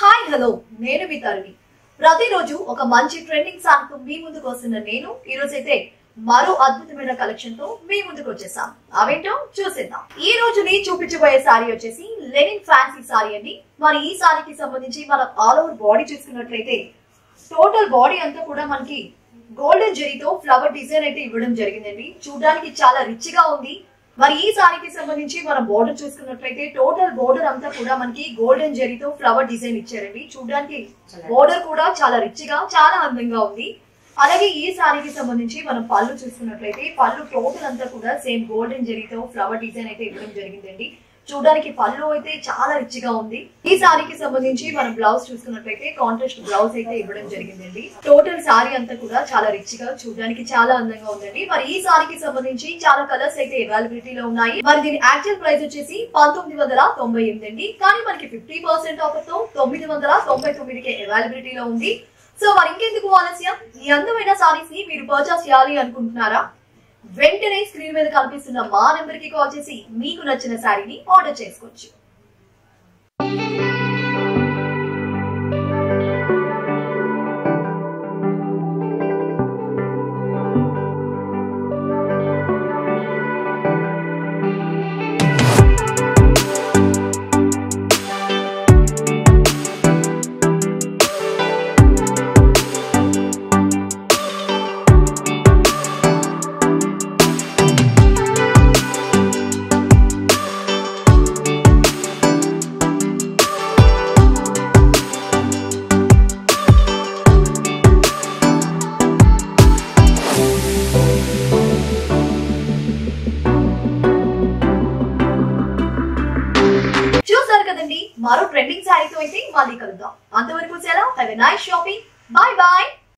Hi hello నేను మీ తరుణి. ప్రతిరోజు ఒక మంచి ట్రెండింగ్ సాంగ్ తో మీ ముందుకు వస్తున్న నేను ఈ రోజు అయితే మరో అద్భుతమైన కలెక్షన్ తో మీ ముందుకు వచ్చేసాం. అవేంటో చూసేద్దాం. ఈ రోజు నేను చూపించబోయే సారీ వచ్చేసి లెనిన్ ఫ్యాన్సీ సారీ అండి. మరి ఈ సారీకి సంబంధించి మనం ఆల్ ఓవర్ బాడీ చూసుకున్నట్లయితే టోటల్ బాడీ అంతా కూడా మనకి గోల్డెన్ జెరీతో ఫ్లవర్ డిజైన్ అయితే ఇవ్వడం జరిగిందండి. చూడడానికి చాలా రిచ్ గా ఉంది. మరి ఈ సారీకి సంబంధించి మనం బోర్డర్ చూసుకున్నట్లయితే టోటల్ బోర్డర్ అంతా కూడా మనకి గోల్డెన్ జెరీతో ఫ్లవర్ డిజైన్ ఇచ్చారండి. చూడడానికి బోర్డర్ కూడా చాలా రిచ్ గా చాలా అందంగా ఉంది. అలాగే ఈ సారీకి సంబంధించి మనం పళ్ళు చూసుకున్నట్లయితే పళ్ళు టోటల్ అంతా కూడా సేమ్ గోల్డెన్ జెరీతో ఫ్లవర్ డిజైన్ అయితే ఇవ్వడం జరిగిందండి. చూడడానికి పళ్ళు అయితే చాలా రిచ్ గా ఉంది. ఈ సారీకి సంబంధించి మనం బ్లౌజ్ చూసుకున్నట్లయితే కాంట్రాస్ట్ బ్లౌజ్ అయితే ఇవ్వడం జరిగిందండి. టోటల్ సారీ అంతా కూడా చాలా రిచ్ గా చూడడానికి చాలా అందంగా ఉందండి. మరి ఈ సారీకి సంబంధించి చాలా కలర్స్ అయితే అవైలబిలిటీలో ఉన్నాయి. మరి దీని యాక్చువల్ ప్రైస్ వచ్చేసి 1998 అండి. కానీ మనకి 50% ఆఫర్ తో 999కే అవైలబిలిటీలో ఉంది. సో మరి ఇంకెందుకు ఆలస్యం, ఈ అందమైన సారీస్ ని మీరు పర్చేస్ చేయాలి అనుకుంటున్నారా? వెంటనే స్క్రీన్ మీద కనిపిస్తున్న మా నెంబర్ కి కాల్ చేసి మీకు నచ్చిన సారీని ఆర్డర్ చేసుకోవచ్చు. కదండి, మరో ట్రెండింగ్ సారీతో అయితే మళ్ళీ కలుద్దాం. అంతవరకు సెలవు. Have a nice shopping. Bye bye.